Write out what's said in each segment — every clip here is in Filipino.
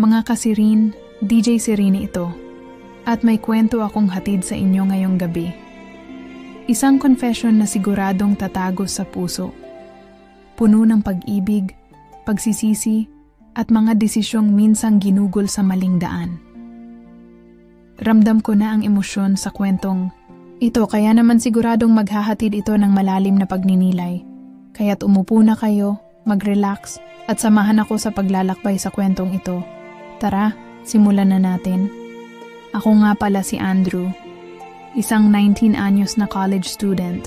Mga kasirin, DJ Sirine ito. At may kwento akong hatid sa inyo ngayong gabi. Isang confession na siguradong tatagos sa puso. Puno ng pag-ibig, pagsisisi, at mga desisyong minsang ginugol sa maling daan. Ramdam ko na ang emosyon sa kwentong ito, kaya naman siguradong maghahatid ito ng malalim na pagninilay. Kaya't umupo na kayo, mag-relax, at samahan ako sa paglalakbay sa kwentong ito. Tara, simulan na natin. Ako nga pala si Andrew, isang 19 anyos na college student.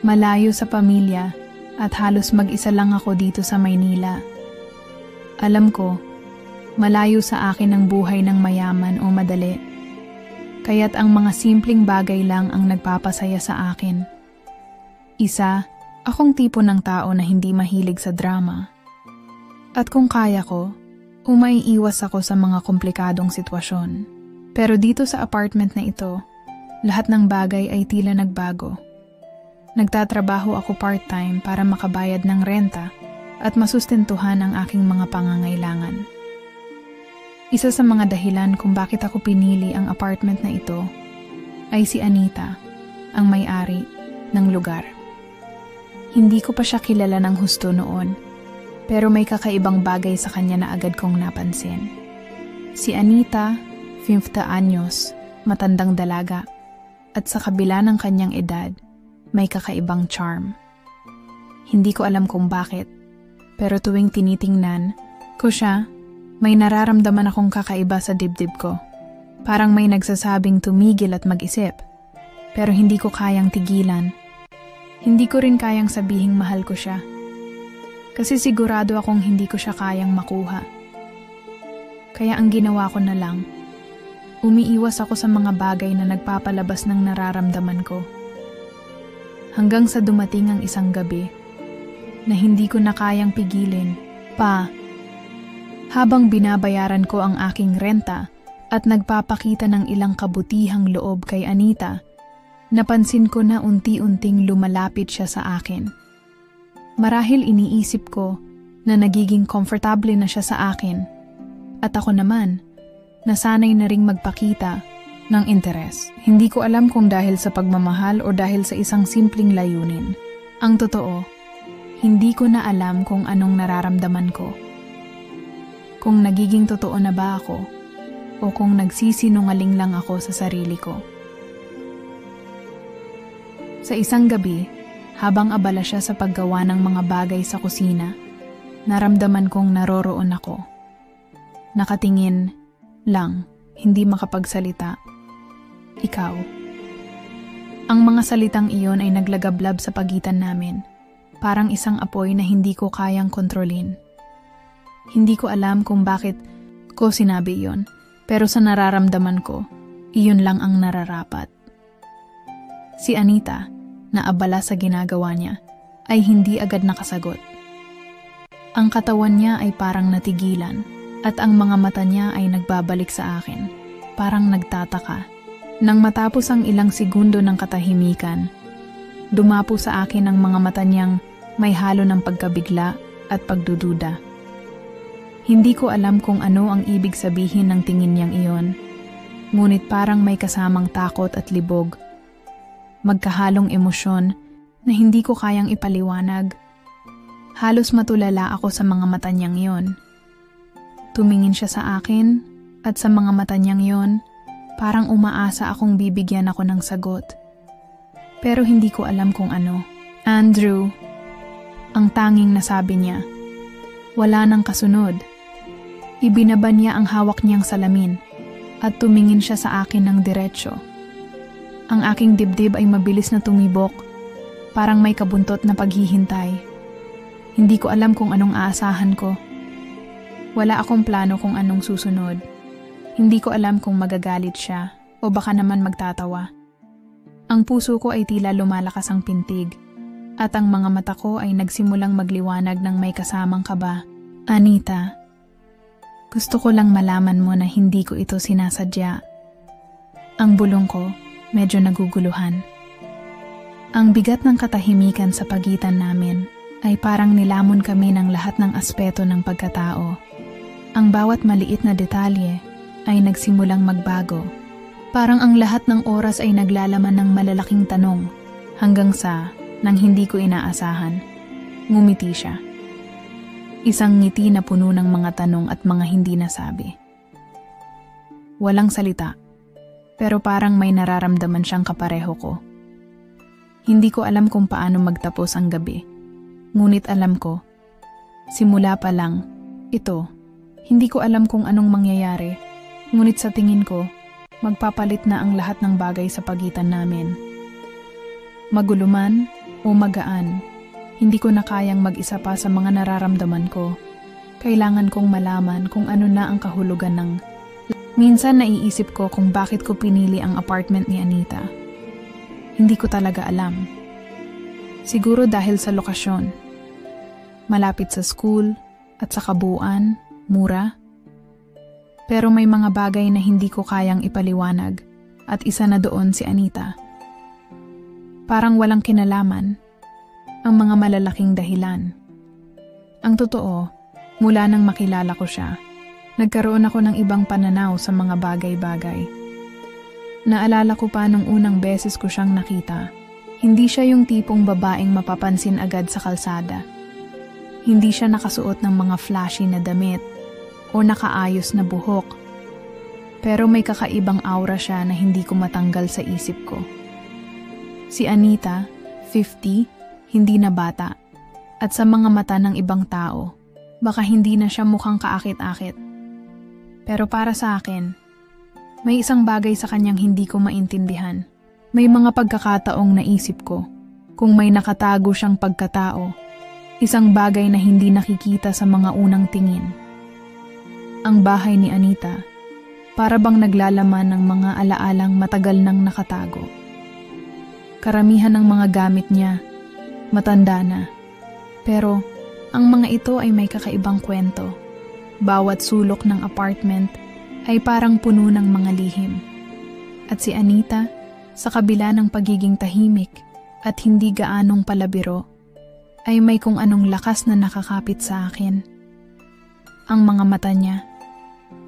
Malayo sa pamilya at halos mag-isa lang ako dito sa Maynila. Alam ko, malayo sa akin ang buhay ng mayaman o madali. Kaya't ang mga simpleng bagay lang ang nagpapasaya sa akin. Isa, akong tipo ng tao na hindi mahilig sa drama. At kung kaya ko, umaiiwas ako sa mga komplikadong sitwasyon. Pero dito sa apartment na ito, lahat ng bagay ay tila nagbago. Nagtatrabaho ako part-time para makabayad ng renta at masustentuhan ang aking mga pangangailangan. Isa sa mga dahilan kung bakit ako pinili ang apartment na ito ay si Anita, ang may-ari ng lugar. Hindi ko pa siya kilala ng husto noon, pero may kakaibang bagay sa kanya na agad kong napansin. Si Anita, 50 anyos, matandang dalaga, at sa kabila ng kanyang edad, may kakaibang charm. Hindi ko alam kung bakit, pero tuwing tinitingnan ko siya, may nararamdaman akong kakaiba sa dibdib ko. Parang may nagsasabing tumigil at mag-isip, pero hindi ko kayang tigilan. Hindi ko rin kayang sabihing mahal ko siya. Kasi sigurado akong hindi ko siya kayang makuha. Kaya ang ginawa ko na lang, umiiwas ako sa mga bagay na nagpapalabas ng nararamdaman ko. Hanggang sa dumating ang isang gabi, na hindi ko na kayang pigilin, habang binabayaran ko ang aking renta at nagpapakita ng ilang kabutihang loob kay Anita, napansin ko na unti-unting lumalapit siya sa akin. Marahil iniisip ko na nagiging komportable na siya sa akin at ako naman, nasanay na ring magpakita ng interes. Hindi ko alam kung dahil sa pagmamahal o dahil sa isang simpleng layunin. Ang totoo, hindi ko na alam kung anong nararamdaman ko. Kung nagiging totoo na ba ako o kung nagsisinungaling lang ako sa sarili ko. Sa isang gabi, habang abala siya sa paggawa ng mga bagay sa kusina, naramdaman kong naroroon ako. Nakatingin lang, hindi makapagsalita. Ikaw. Ang mga salitang iyon ay naglagablab sa pagitan namin, parang isang apoy na hindi ko kayang kontrolin. Hindi ko alam kung bakit ko sinabi iyon, pero sa nararamdaman ko, iyon lang ang nararapat. Si Anita, na abala sa ginagawa niya, ay hindi agad nakasagot. Ang katawan niya ay parang natigilan at ang mga mata niya ay nagbabalik sa akin, parang nagtataka. Nang matapos ang ilang segundo ng katahimikan, dumapo sa akin ang mga mata niyang may halo ng pagkabigla at pagdududa. Hindi ko alam kung ano ang ibig sabihin ng tingin niyang iyon, ngunit parang may kasamang takot at libog. Magkahalong emosyon na hindi ko kayang ipaliwanag. Halos matulala ako sa mga mata niyang iyon. Tumingin siya sa akin at sa mga mata niyang iyon, parang umaasa akong bibigyan ako ng sagot. Pero hindi ko alam kung ano. Andrew, ang tanging nasabi niya. Wala nang kasunod. Ibinaba niya ang hawak niyang salamin at tumingin siya sa akin ng diretsyo. Ang aking dibdib ay mabilis na tumibok, parang may kabuntot na paghihintay. Hindi ko alam kung anong aasahan ko. Wala akong plano kung anong susunod. Hindi ko alam kung magagalit siya o baka naman magtatawa. Ang puso ko ay tila lumalakas ang pintig at ang mga mata ko ay nagsimulang magliwanag ng may kasamang kaba. Anita, gusto ko lang malaman mo na hindi ko ito sinasadya. Ang bulong ko, medyo naguguluhan. Ang bigat ng katahimikan sa pagitan namin ay parang nilamon kami ng lahat ng aspeto ng pagkatao. Ang bawat maliit na detalye ay nagsimulang magbago. Parang ang lahat ng oras ay naglalaman ng malalaking tanong hanggang sa nang hindi ko inaasahan. Ngumiti siya. Isang ngiti na puno ng mga tanong at mga hindi nasabi. Walang salita, pero parang may nararamdaman siyang kapareho ko. Hindi ko alam kung paano magtapos ang gabi. Ngunit alam ko, simula pa lang, ito, hindi ko alam kung anong mangyayari. Ngunit sa tingin ko, magpapalit na ang lahat ng bagay sa pagitan namin. Magulo man o magaan, hindi ko na kayang mag-isa pa sa mga nararamdaman ko. Kailangan kong malaman kung ano na ang kahulugan ng... Minsan naiisip ko kung bakit ko pinili ang apartment ni Anita. Hindi ko talaga alam. Siguro dahil sa lokasyon. Malapit sa school at sa kabuuan, mura. Pero may mga bagay na hindi ko kayang ipaliwanag at isa na doon si Anita. Parang walang kinalaman ang mga malalaking dahilan. Ang totoo, mula nang makilala ko siya, nagkaroon ako ng ibang pananaw sa mga bagay-bagay. Naalala ko pa nung unang beses ko siyang nakita, hindi siya yung tipong babaeng mapapansin agad sa kalsada. Hindi siya nakasuot ng mga flashy na damit o nakaayos na buhok. Pero may kakaibang aura siya na hindi ko matanggal sa isip ko. Si Anita, 50, hindi na bata, at sa mga mata ng ibang tao, baka hindi na siya mukhang kaakit-akit. Pero para sa akin, may isang bagay sa kanyang hindi ko maintindihan. May mga pagkakataong naisip ko, kung may nakatago siyang pagkatao, isang bagay na hindi nakikita sa mga unang tingin. Ang bahay ni Anita, para bang naglalaman ng mga alaalang matagal nang nakatago. Karamihan ng mga gamit niya, matanda na. Pero, ang mga ito ay may kakaibang kwento. Bawat sulok ng apartment ay parang puno ng mga lihim. At si Anita, sa kabila ng pagiging tahimik at hindi gaanong palabiro, ay may kung anong lakas na nakakapit sa akin. Ang mga mata niya,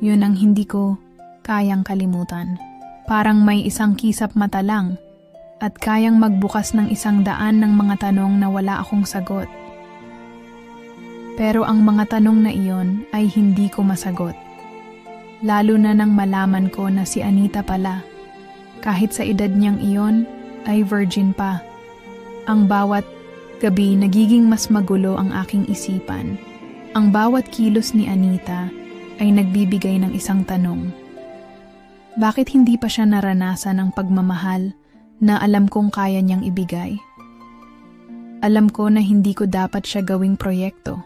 yun ang hindi ko kayang kalimutan. Parang may isang kisap mata lang at kayang magbukas ng 100 ng mga tanong na wala akong sagot. Pero ang mga tanong na iyon ay hindi ko masagot. Lalo na nang malaman ko na si Anita pala, kahit sa edad niyang iyon, ay virgin pa. Ang bawat gabi nagiging mas magulo ang aking isipan. Ang bawat kilos ni Anita ay nagbibigay ng isang tanong. Bakit hindi pa siya naranasan ng pagmamahal na alam kong kaya niyang ibigay? Alam ko na hindi ko dapat siya gawing proyekto.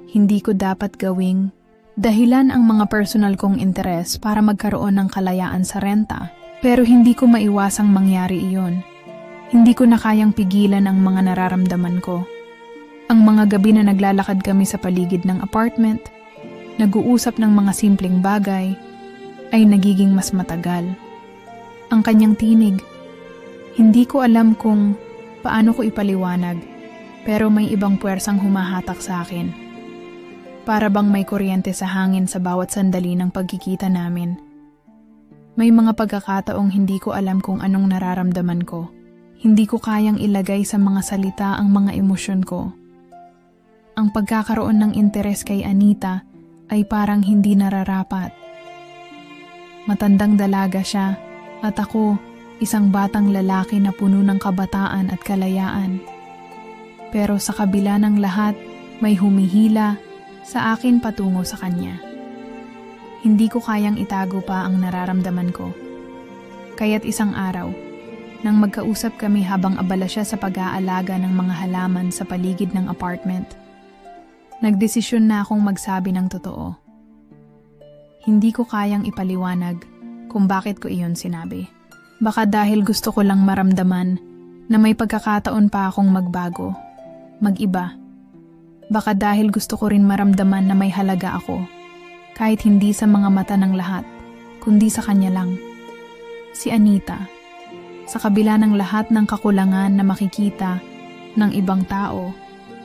Hindi ko dapat gawing dahilan ang mga personal kong interes para magkaroon ng kalayaan sa renta. Pero hindi ko maiwasang mangyari iyon. Hindi ko na kayang pigilan ang mga nararamdaman ko. Ang mga gabi na naglalakad kami sa paligid ng apartment, nag-uusap ng mga simpleng bagay, ay nagiging mas matagal. Ang kanyang tinig, hindi ko alam kung paano ko ipaliwanag, pero may ibang puwersang humahatak sa akin. Para bang may kuryente sa hangin sa bawat sandali ng pagkikita namin. May mga pagkakataong hindi ko alam kung anong nararamdaman ko. Hindi ko kayang ilagay sa mga salita ang mga emosyon ko. Ang pagkakaroon ng interes kay Anita ay parang hindi nararapat. Matandang dalaga siya at ako, isang batang lalaki na puno ng kabataan at kalayaan. Pero sa kabila ng lahat, may humihila sa akin patungo sa kanya. Hindi ko kayang itago pa ang nararamdaman ko. Kaya't isang araw, nang magkausap kami habang abala siya sa pag-aalaga ng mga halaman sa paligid ng apartment, nagdesisyon na akong magsabi ng totoo. Hindi ko kayang ipaliwanag kung bakit ko iyon sinabi. Baka dahil gusto ko lang maramdaman na may pagkakataon pa akong magbago, mag-iba. Baka dahil gusto ko rin maramdaman na may halaga ako, kahit hindi sa mga mata ng lahat, kundi sa kanya lang. Si Anita, sa kabila ng lahat ng kakulangan na makikita ng ibang tao,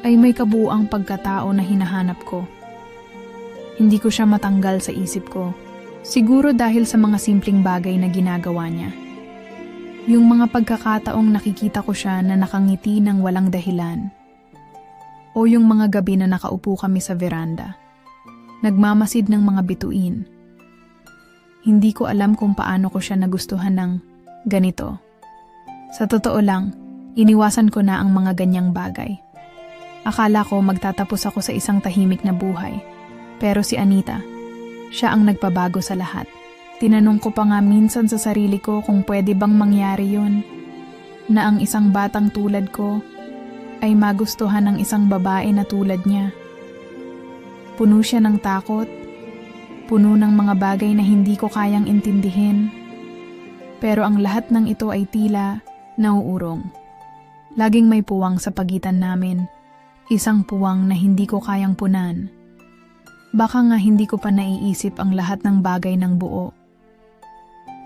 ay may kabuuang pagkatao na hinahanap ko. Hindi ko siya matanggal sa isip ko. Siguro dahil sa mga simpleng bagay na ginagawa niya. Yung mga pagkakataong nakikita ko siya na nakangiti ng walang dahilan. O yung mga gabi na nakaupo kami sa veranda. Nagmamasid ng mga bituin. Hindi ko alam kung paano ko siya nagustuhan ng ganito. Sa totoo lang, iniwasan ko na ang mga ganyang bagay. Akala ko magtatapos ako sa isang tahimik na buhay. Pero si Anita, siya ang nagpabago sa lahat. Tinanong ko pa nga minsan sa sarili ko kung pwede bang mangyari yun. Na ang isang batang tulad ko ay magustuhan ng isang babae na tulad niya. Puno siya ng takot, puno ng mga bagay na hindi ko kayang intindihin. Pero ang lahat ng ito ay tila nauurong. Laging may puwang sa pagitan namin, isang puwang na hindi ko kayang punan. Baka nga hindi ko pa naiisip ang lahat ng bagay ng buo.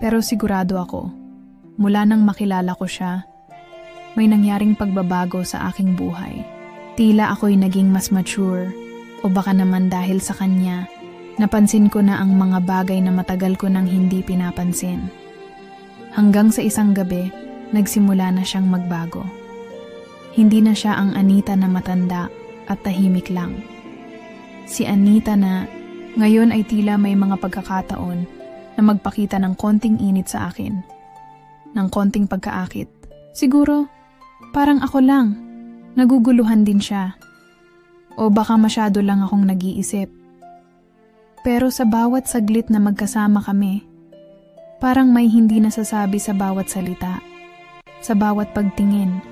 Pero sigurado ako, mula nang makilala ko siya, may nangyaring pagbabago sa aking buhay. Tila ako'y naging mas mature, o baka naman dahil sa kanya, napansin ko na ang mga bagay na matagal ko nang hindi pinapansin. Hanggang sa isang gabi, nagsimula na siyang magbago. Hindi na siya ang Anita na matanda at tahimik lang. Si Anita na ngayon ay tila may mga pagkakataon na magpakita ng konting init sa akin. Ng konting pagkaakit. Siguro, parang ako lang. Naguguluhan din siya. O baka masyado lang akong nag-iisip. Pero sa bawat saglit na magkasama kami, parang may hindi nasasabi sa bawat salita, sa bawat pagtingin.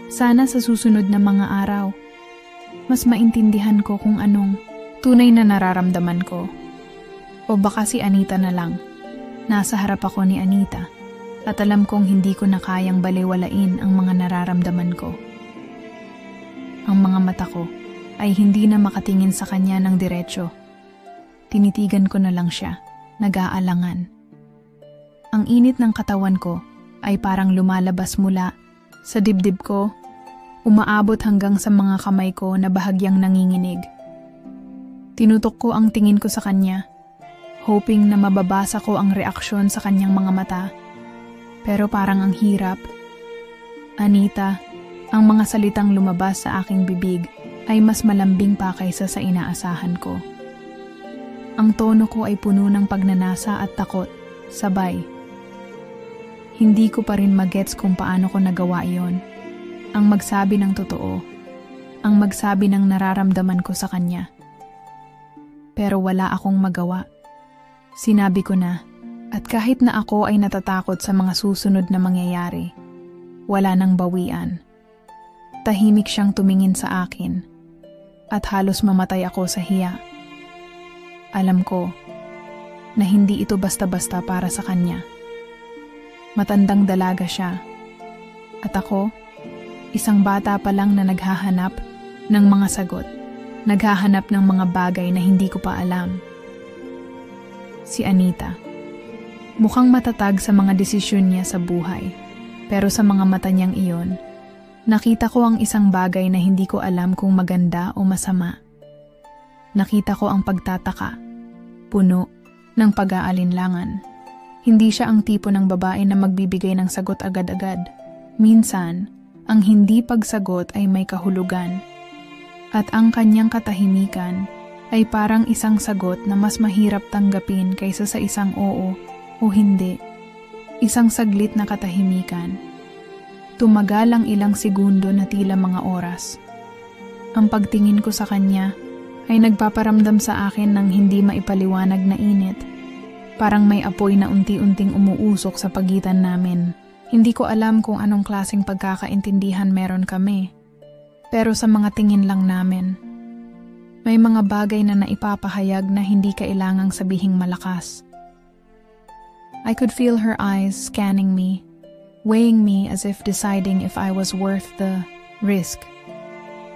Sana sa susunod na mga araw, mas maintindihan ko kung anong tunay na nararamdaman ko. O baka si Anita na lang. Nasa harap ako ni Anita at alam kong hindi ko na kayang balewalain ang mga nararamdaman ko. Ang mga mata ko ay hindi na makatingin sa kanya ng diretsyo. Tinitigan ko na lang siya, nag-aalangan. Ang init ng katawan ko ay parang lumalabas mula sa dibdib ko, umaabot hanggang sa mga kamay ko na bahagyang nanginginig. Tinutok ko ang tingin ko sa kanya, hoping na mababasa ko ang reaksyon sa kanyang mga mata. Pero parang ang hirap. Anita, ang mga salitang lumabas sa aking bibig ay mas malambing pa kaysa sa inaasahan ko. Ang tono ko ay puno ng pagnanasa at takot, sabay. Hindi ko pa rin magets kung paano ko nagawa iyon. Ang magsabi ng totoo, ang magsabi ng nararamdaman ko sa kanya. Pero wala akong magawa. Sinabi ko na, at kahit na ako ay natatakot sa mga susunod na mangyayari, wala nang bawian. Tahimik siyang tumingin sa akin, at halos mamatay ako sa hiya. Alam ko na hindi ito basta-basta para sa kanya. Matandang dalaga siya, at ako, isang bata pa lang na naghahanap ng mga sagot, naghahanap ng mga bagay na hindi ko pa alam. Si Anita, mukhang matatag sa mga desisyon niya sa buhay, pero sa mga mata niyang iyon, nakita ko ang isang bagay na hindi ko alam kung maganda o masama. Nakita ko ang pagtataka, puno ng pag-aalinlangan. Hindi siya ang tipo ng babae na magbibigay ng sagot agad-agad. Minsan, ang hindi pagsagot ay may kahulugan. At ang kanyang katahimikan ay parang isang sagot na mas mahirap tanggapin kaysa sa isang oo o hindi. Isang saglit na katahimikan. Tumagal ang ilang segundo na tila mga oras. Ang pagtingin ko sa kanya ay nagpaparamdam sa akin ng hindi maipaliwanag na init. Parang may apoy na unti-unting umuusok sa pagitan namin. Hindi ko alam kung anong klaseng pagkakaintindihan meron kami. Pero sa mga tingin lang namin, may mga bagay na naipapahayag na hindi kailangang sabihing malakas. I could feel her eyes scanning me, weighing me as if deciding if I was worth the risk.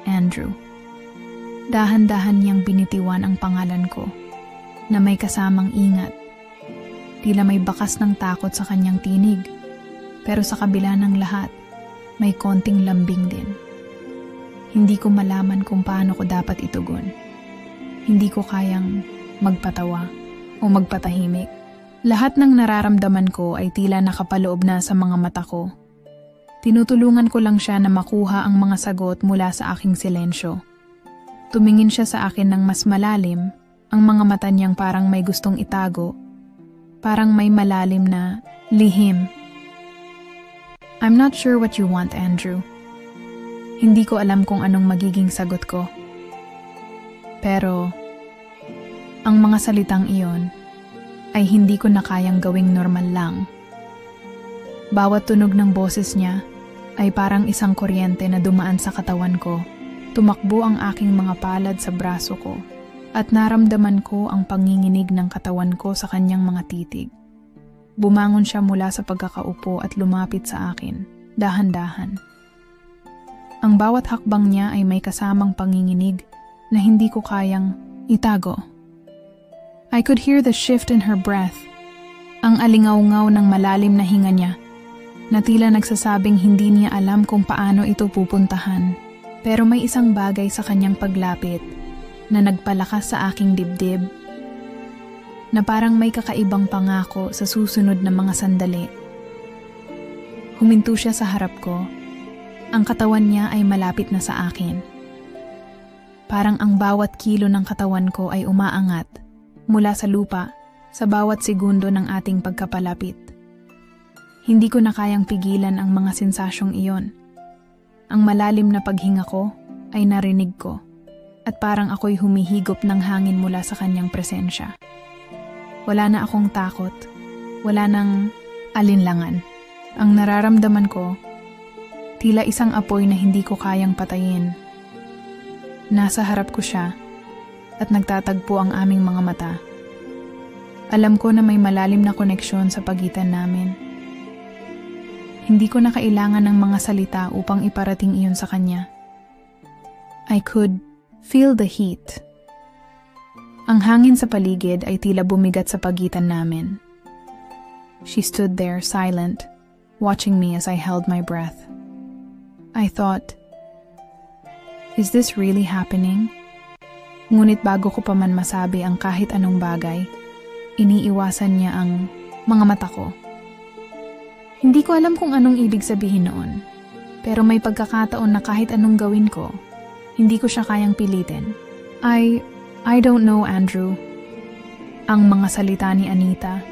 Andrew. Dahan-dahan niyang binitiwan ang pangalan ko, na may kasamang ingat. Tila may bakas ng takot sa kanyang tinig, pero sa kabila ng lahat, may konting lambing din. Hindi ko malaman kung paano ko dapat itugon. Hindi ko kayang magpatawa o magpatahimik. Lahat ng nararamdaman ko ay tila nakapaloob na sa mga mata ko. Tinutulungan ko lang siya na makuha ang mga sagot mula sa aking silensyo. Tumingin siya sa akin ng mas malalim, ang mga mata niyang parang may gustong itago, parang may malalim na lihim. I'm not sure what you want, Andrew. Hindi ko alam kung anong magiging sagot ko. Pero, ang mga salitang iyon ay hindi ko na kayang gawing normal lang. Bawat tunog ng boses niya ay parang isang kuryente na dumaan sa katawan ko. Tumakbo ang aking mga palad sa braso ko at naramdaman ko ang panginginig ng katawan ko sa kanyang mga titig. Bumangon siya mula sa pagkakaupo at lumapit sa akin, dahan-dahan. Ang bawat hakbang niya ay may kasamang panginginig na hindi ko kayang itago. I could hear the shift in her breath, ang alingaw-ngaw ng malalim na hinga niya, na tila nagsasabing hindi niya alam kung paano ito pupuntahan. Pero may isang bagay sa kanyang paglapit na nagpalakas sa aking dibdib, na parang may kakaibang pangako sa susunod na mga sandali. Huminto siya sa harap ko. Ang katawan niya ay malapit na sa akin. Parang ang bawat kilo ng katawan ko ay umaangat mula sa lupa sa bawat segundo ng ating pagkapalapit. Hindi ko na kayang pigilan ang mga sensasyong iyon. Ang malalim na paghinga ko ay narinig ko at parang ako'y humihigop ng hangin mula sa kanyang presensya. Wala na akong takot, wala nang alinlangan. Ang nararamdaman ko, tila isang apoy na hindi ko kayang patayin. Nasa harap ko siya at nagtatagpo ang aming mga mata. Alam ko na may malalim na koneksyon sa pagitan namin. Hindi ko na kailangan ng mga salita upang iparating iyon sa kanya. I could feel the heat. Ang hangin sa paligid ay tila bumigat sa pagitan namin. She stood there silent, watching me as I held my breath. I thought, is this really happening? Ngunit bago ko pa man masabi ang kahit anong bagay, iniiwasan niya ang mga mata ko. Hindi ko alam kung anong ibig sabihin noon, pero may pagkakataon na kahit anong gawin ko, hindi ko siya kayang pilitin. I don't know, Andrew. Ang mga salita ni Anita,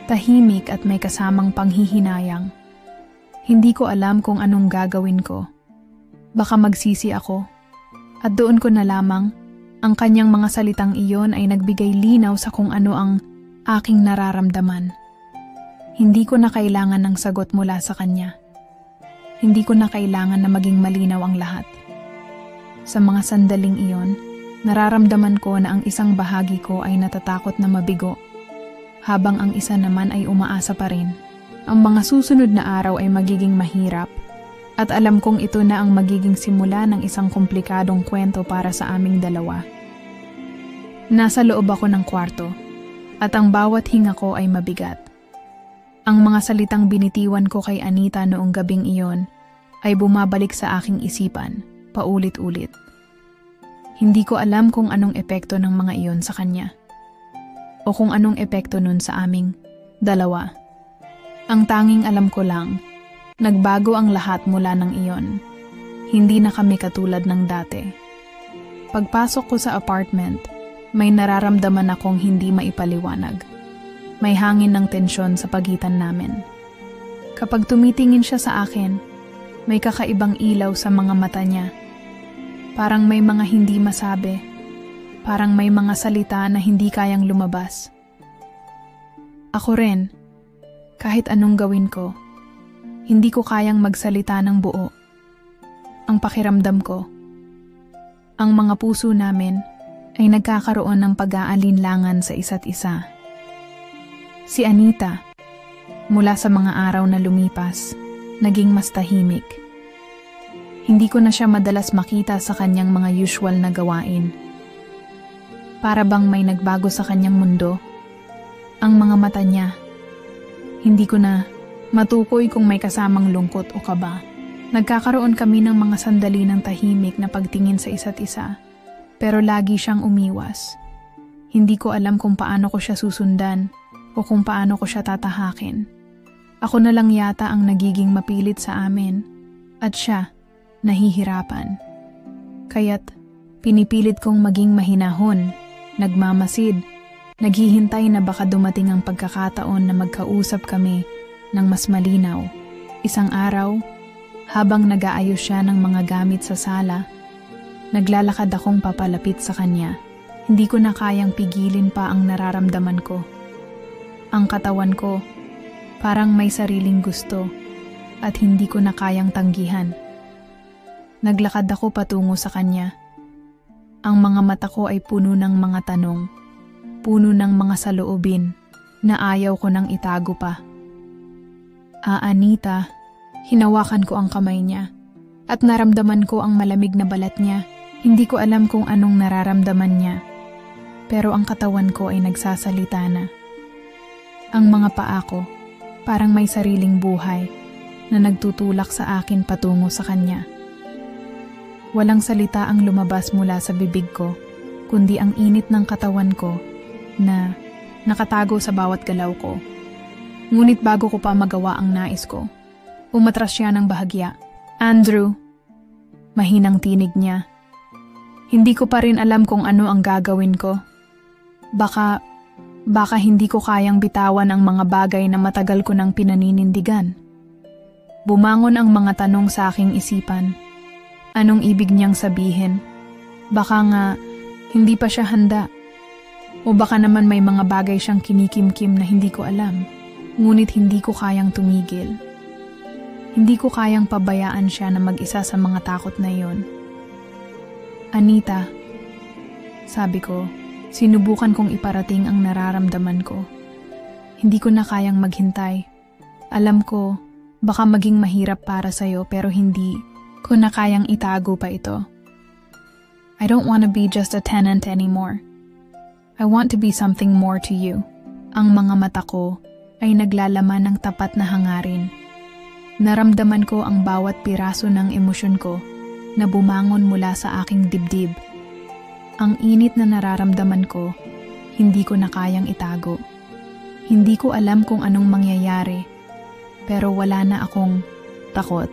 tahimik at may kasamang panghihinayang. Hindi ko alam kung anong gagawin ko. Baka magsisi ako. At doon ko na lamang, ang kanyang mga salitang iyon ay nagbigay linaw sa kung ano ang aking nararamdaman. Hindi ko na kailangan ng sagot mula sa kanya. Hindi ko na kailangan na maging malinaw ang lahat. Sa mga sandaling iyon, nararamdaman ko na ang isang bahagi ko ay natatakot na mabigo, habang ang isa naman ay umaasa pa rin. Ang mga susunod na araw ay magiging mahirap, at alam kong ito na ang magiging simula ng isang komplikadong kwento para sa aming dalawa. Nasa loob ako ng kwarto, at ang bawat hinga ko ay mabigat. Ang mga salitang binitiwan ko kay Anita noong gabing iyon ay bumabalik sa aking isipan, paulit-ulit. Hindi ko alam kung anong epekto ng mga iyon sa kanya, o kung anong epekto nun sa aming dalawa. Ang tanging alam ko lang, nagbago ang lahat mula ng iyon. Hindi na kami katulad ng dati. Pagpasok ko sa apartment, may nararamdaman akong hindi maipaliwanag. May hangin ng tensyon sa pagitan namin. Kapag tumitingin siya sa akin, may kakaibang ilaw sa mga mata niya. Parang may mga hindi masabi. Parang may mga salita na hindi kayang lumabas. Ako rin, kahit anong gawin ko, hindi ko kayang magsalita ng buo. Ang pakiramdam ko, ang mga puso namin ay nagkakaroon ng pag-aalinlangan sa isa't isa. Si Anita, mula sa mga araw na lumipas, naging mas tahimik. Hindi ko na siya madalas makita sa kanyang mga usual na gawain. Para bang may nagbago sa kanyang mundo. Ang mga mata niya, hindi ko na matukoy kung may kasamang lungkot o kaba. Nagkakaroon kami ng mga sandali ng tahimik na pagtingin sa isa't isa. Pero lagi siyang umiwas. Hindi ko alam kung paano ko siya susundan o kung paano ko siya tatahakin. Ako na lang yata ang nagiging mapilit sa amin at siya nahihirapan. Kaya't pinipilit kong maging mahinahon, nagmamasid, naghihintay na baka dumating ang pagkakataon na magkausap kami ng mas malinaw. Isang araw, habang nag-aayos siya ng mga gamit sa sala, naglalakad akong papalapit sa kanya. Hindi ko na kayang pigilin pa ang nararamdaman ko. Ang katawan ko, parang may sariling gusto at hindi ko na kayang tanggihan. Naglakad ako patungo sa kanya. Ang mga mata ko ay puno ng mga tanong, puno ng mga saloobin na ayaw ko nang itago pa. Anita, hinawakan ko ang kamay niya at naramdaman ko ang malamig na balat niya. Hindi ko alam kung anong nararamdaman niya, pero ang katawan ko ay nagsasalita na. Ang mga paa ko, parang may sariling buhay na nagtutulak sa akin patungo sa kanya. Walang salita ang lumabas mula sa bibig ko, kundi ang init ng katawan ko na nakatago sa bawat galaw ko. Ngunit bago ko pa magawa ang nais ko, umatras siya ng bahagya. Andrew, mahinang tinig niya. Hindi ko pa rin alam kung ano ang gagawin ko. Baka hindi ko kayang bitawan ang mga bagay na matagal ko nang pinaninindigan. Bumangon ang mga tanong sa aking isipan. Anong ibig niyang sabihin? Baka nga hindi pa siya handa. O baka naman may mga bagay siyang kinikimkim na hindi ko alam. Ngunit hindi ko kayang tumigil. Hindi ko kayang pabayaan siya na mag-isa sa mga takot na iyon. Anita, sabi ko, sinubukan kong iparating ang nararamdaman ko. Hindi ko na kayang maghintay. Alam ko, baka maging mahirap para sa'yo pero hindi ko na kayang itago pa ito. I don't want to be just a tenant anymore. I want to be something more to you. Ang mga mata ko ay naglalaman ng tapat na hangarin. Naramdaman ko ang bawat piraso ng emosyon ko na bumangon mula sa aking dibdib. Ang init na nararamdaman ko, hindi ko na kayang itago. Hindi ko alam kung anong mangyayari, pero wala na akong takot.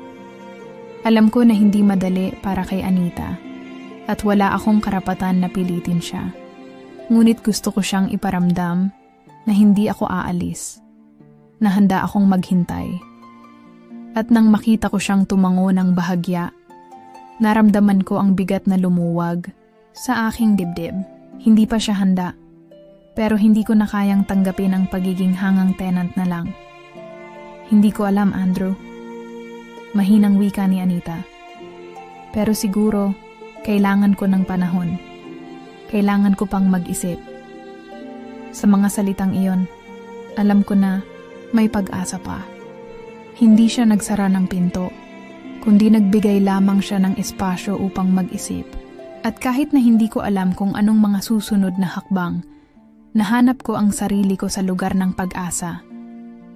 Alam ko na hindi madali para kay Anita at wala akong karapatan na pilitin siya. Ngunit gusto ko siyang iparamdam na hindi ako aalis, na handa akong maghintay. At nang makita ko siyang tumango ng bahagya, naramdaman ko ang bigat na lumuwag sa aking dibdib. Hindi pa siya handa, pero hindi ko na kayang tanggapin ang pagiging hangang tenant na lang. Hindi ko alam, Andrew. Mahinang wika ni Anita. Pero siguro, kailangan ko ng panahon. Kailangan ko pang mag-isip. Sa mga salitang iyon, alam ko na may pag-asa pa. Hindi siya nagsara ng pinto, kundi nagbigay lamang siya ng espasyo upang mag-isip. At kahit na hindi ko alam kung anong mga susunod na hakbang, nahanap ko ang sarili ko sa lugar ng pag-asa.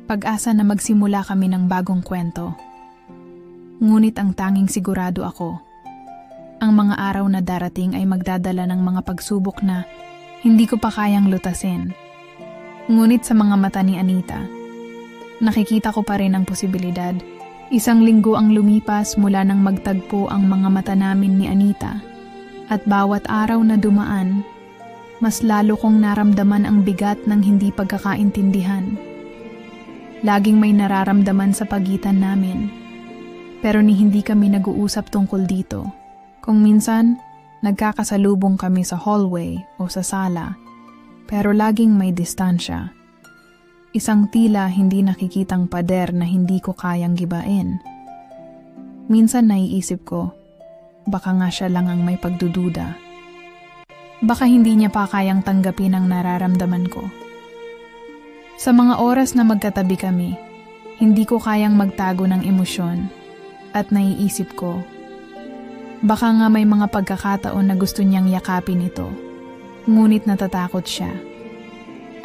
Pag-asa na magsimula kami ng bagong kwento. Ngunit ang tanging sigurado ako, ang mga araw na darating ay magdadala ng mga pagsubok na hindi ko pa kayang lutasin. Ngunit sa mga mata ni Anita, nakikita ko pa rin ang posibilidad. 1 linggo ang lumipas mula nang magtagpo ang mga mata namin ni Anita. At bawat araw na dumaan, mas lalo kong naramdaman ang bigat ng hindi pagkakaintindihan. Laging may nararamdaman sa pagitan namin. Pero hindi kami nag-uusap tungkol dito. Kung minsan, nagkakasalubong kami sa hallway o sa sala, pero laging may distansya. Isang tila hindi nakikitang pader na hindi ko kayang gibain. Minsan naiisip ko, baka nga siya lang ang may pagdududa. Baka hindi niya pa kayang tanggapin ang nararamdaman ko. Sa mga oras na magkatabi kami, hindi ko kayang magtago ng emosyon. At naiisip ko, baka nga may mga pagkakataon na gusto niyang yakapin ito, ngunit natatakot siya.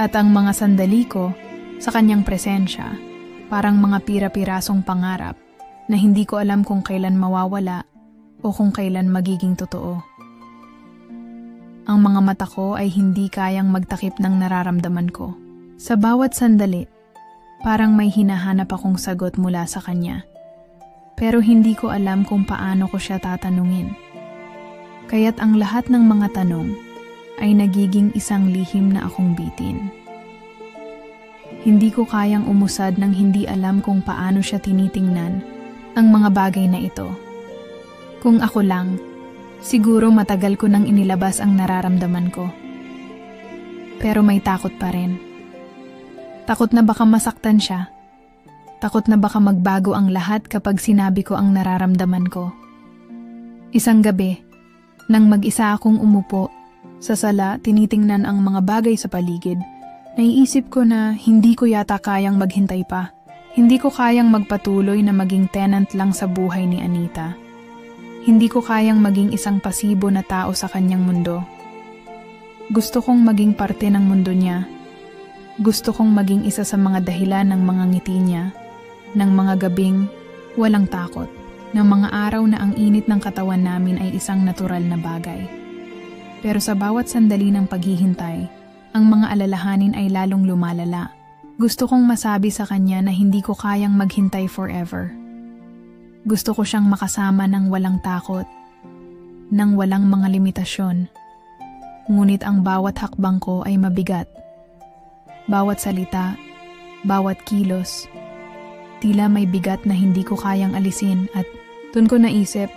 At ang mga sandali ko sa kanyang presensya, parang mga pira-pirasong pangarap na hindi ko alam kung kailan mawawala o kung kailan magiging totoo. Ang mga mata ko ay hindi kayang magtakip ng nararamdaman ko. Sa bawat sandali, parang may hinahanap akong sagot mula sa kanya. Pero hindi ko alam kung paano ko siya tatanungin. Kaya't ang lahat ng mga tanong ay nagiging isang lihim na akong bitin. Hindi ko kayang umusad nang hindi alam kung paano siya tinitingnan ang mga bagay na ito. Kung ako lang, siguro matagal ko nang inilabas ang nararamdaman ko. Pero may takot pa rin. Takot na baka masaktan siya. Takot na baka magbago ang lahat kapag sinabi ko ang nararamdaman ko. Isang gabi, nang mag-isa akong umupo sa sala tinitingnan ang mga bagay sa paligid, naiisip ko na hindi ko yata kayang maghintay pa. Hindi ko kayang magpatuloy na maging tenant lang sa buhay ni Anita. Hindi ko kayang maging isang pasibo na tao sa kanyang mundo. Gusto kong maging parte ng mundo niya. Gusto kong maging isa sa mga dahilan ng mga ngiti niya, ng mga gabing walang takot, ng mga araw na ang init ng katawan namin ay isang natural na bagay. Pero sa bawat sandali ng paghihintay, ang mga alalahanin ay lalong lumalala. Gusto kong masabi sa kanya na hindi ko kayang maghintay forever. Gusto ko siyang makasama ng walang takot, ng walang mga limitasyon. Ngunit ang bawat hakbang ko ay mabigat. Bawat salita, bawat kilos, tila may bigat na hindi ko kayang alisin at dun ko naisip,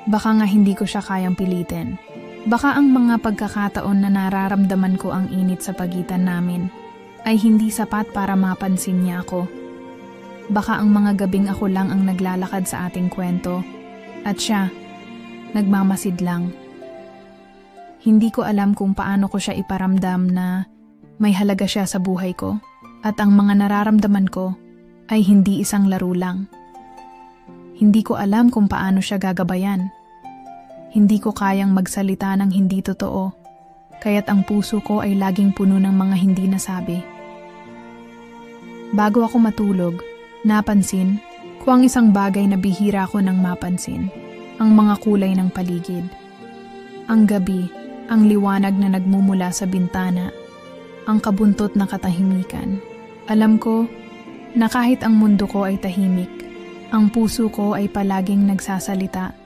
baka nga hindi ko siya kayang pilitin. Baka ang mga pagkakataon na nararamdaman ko ang init sa pagitan namin ay hindi sapat para mapansin niya ako. Baka ang mga gabing ako lang ang naglalakad sa ating kwento at siya, nagmamasid lang. Hindi ko alam kung paano ko siya iparamdam na may halaga siya sa buhay ko at ang mga nararamdaman ko ay hindi isang laro lang. Hindi ko alam kung paano siya gagabayan. Hindi ko kayang magsalita ng hindi totoo, kaya't ang puso ko ay laging puno ng mga hindi nasabi. Bago ako matulog, napansin ko ang isang bagay na bihira ko nang mapansin, ang mga kulay ng paligid. Ang gabi, ang liwanag na nagmumula sa bintana, ang kabuntot na katahimikan. Alam ko na kahit ang mundo ko ay tahimik, ang puso ko ay palaging nagsasalita.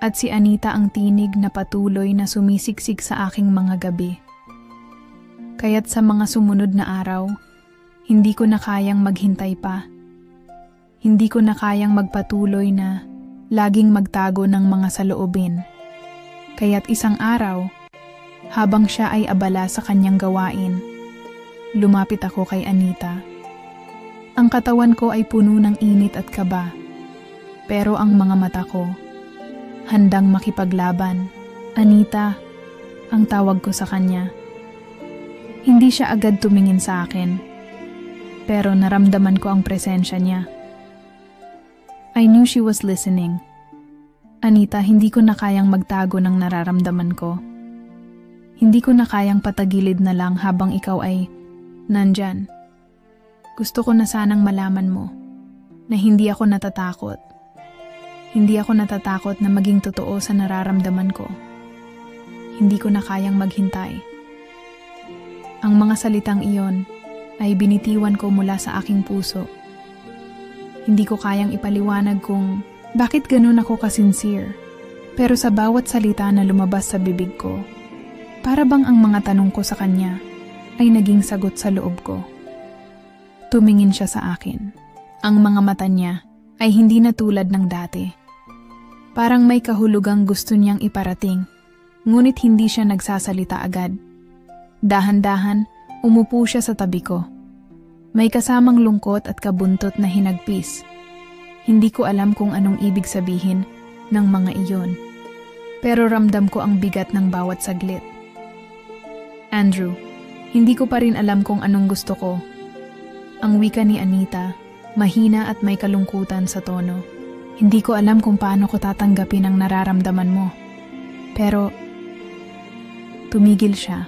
At si Anita ang tinig na patuloy na sumisiksik sa aking mga gabi. Kaya't sa mga sumunod na araw, hindi ko na kayang maghintay pa. Hindi ko na kayang magpatuloy na laging magtago ng mga saloobin. Kaya't isang araw, habang siya ay abala sa kanyang gawain, lumapit ako kay Anita. Ang katawan ko ay puno ng init at kaba, pero ang mga mata ko, handang makipaglaban. Anita, ang tawag ko sa kanya. Hindi siya agad tumingin sa akin, pero naramdaman ko ang presensya niya. I knew she was listening. Anita, hindi ko na kayang magtago ng nararamdaman ko. Hindi ko na kayang patagilid na lang habang ikaw ay nandyan. Gusto ko na sanang malaman mo na hindi ako natatakot. Hindi ako natatakot na maging totoo sa nararamdaman ko. Hindi ko na kayang maghintay. Ang mga salitang iyon ay binitiwan ko mula sa aking puso. Hindi ko kayang ipaliwanag kung bakit ganun ako ka-sincere. Pero sa bawat salita na lumabas sa bibig ko, para bang ang mga tanong ko sa kanya ay naging sagot sa loob ko. Tumingin siya sa akin. Ang mga mata niya ay hindi na tulad ng dati. Parang may kahulugang gusto niyang iparating, ngunit hindi siya nagsasalita agad. Dahan-dahan, umupo siya sa tabi ko. May kasamang lungkot at kabuntot na hinagpis. Hindi ko alam kung anong ibig sabihin ng mga iyon, pero ramdam ko ang bigat ng bawat saglit. Andrew, hindi ko pa rin alam kung anong gusto ko. Ang wika ni Anita, mahina at may kalungkutan sa tono. Hindi ko alam kung paano ko tatanggapin ang nararamdaman mo. Pero, tumigil siya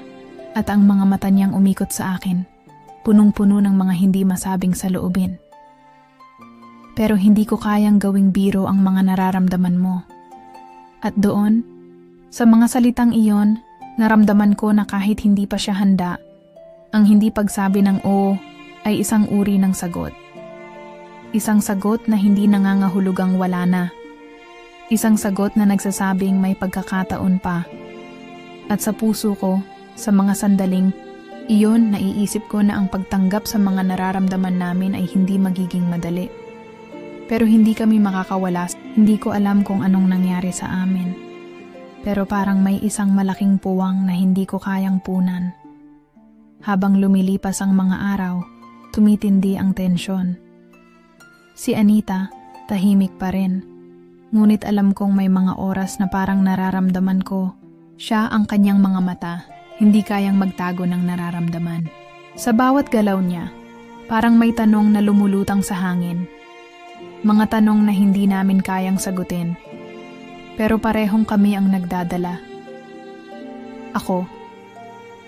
at ang mga mata niyang umikot sa akin, punong-puno ng mga hindi masabing saloobin. Pero hindi ko kayang gawing biro ang mga nararamdaman mo. At doon, sa mga salitang iyon, Naramdaman ko na kahit hindi pa siya handa, ang hindi pagsabi ng oo ay isang uri ng sagot. Isang sagot na hindi nangangahulugang wala na. Isang sagot na nagsasabing may pagkakataon pa. At sa puso ko, sa mga sandaling, iyon naiisip ko na ang pagtanggap sa mga nararamdaman namin ay hindi magiging madali. Pero hindi kami makakawala, hindi ko alam kung anong nangyari sa amin. Pero parang may isang malaking puwang na hindi ko kayang punan. Habang lumilipas ang mga araw, tumitindi ang tensyon. Si Anita, tahimik pa rin. Ngunit alam kong may mga oras na parang nararamdaman ko, siya ang kanyang mga mata, hindi kayang magtago ng nararamdaman. Sa bawat galaw niya, parang may tanong na lumulutang sa hangin. Mga tanong na hindi namin kayang sagutin. Pero parehong kami ang nagdadala. Ako,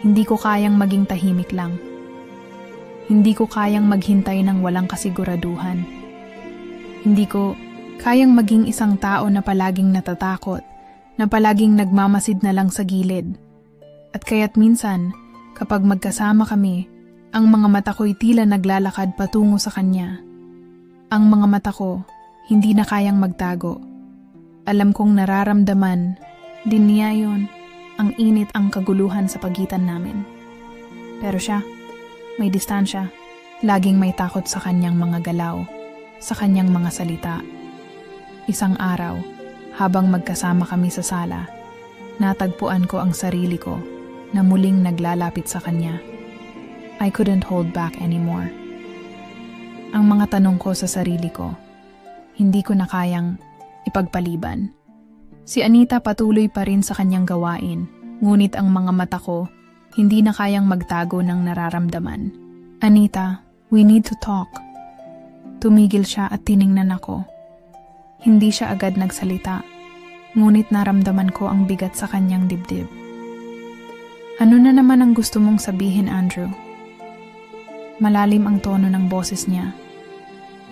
hindi ko kayang maging tahimik lang. Hindi ko kayang maghintay ng walang kasiguraduhan. Hindi ko kayang maging isang tao na palaging natatakot, na palaging nagmamasid na lang sa gilid. At kaya't minsan, kapag magkasama kami, ang mga mata ko'y tila naglalakad patungo sa kanya. Ang mga mata ko, hindi na kayang magtago. Alam kong nararamdaman din niya yon, ang init, ang kaguluhan sa pagitan namin. Pero siya, may distansya, laging may takot sa kanyang mga galaw, sa kanyang mga salita. Isang araw, habang magkasama kami sa sala, natagpuan ko ang sarili ko na muling naglalapit sa kanya. I couldn't hold back anymore. Ang mga tanong ko sa sarili ko, hindi ko na kayang ipagpaliban. Si Anita patuloy pa rin sa kanyang gawain, ngunit ang mga mata ko hindi na kayang magtago ng nararamdaman. Anita, we need to talk. Tumigil siya at tiningnan ako. Hindi siya agad nagsalita, ngunit naramdaman ko ang bigat sa kanyang dibdib. Ano na naman ang gusto mong sabihin, Andrew? Malalim ang tono ng boses niya.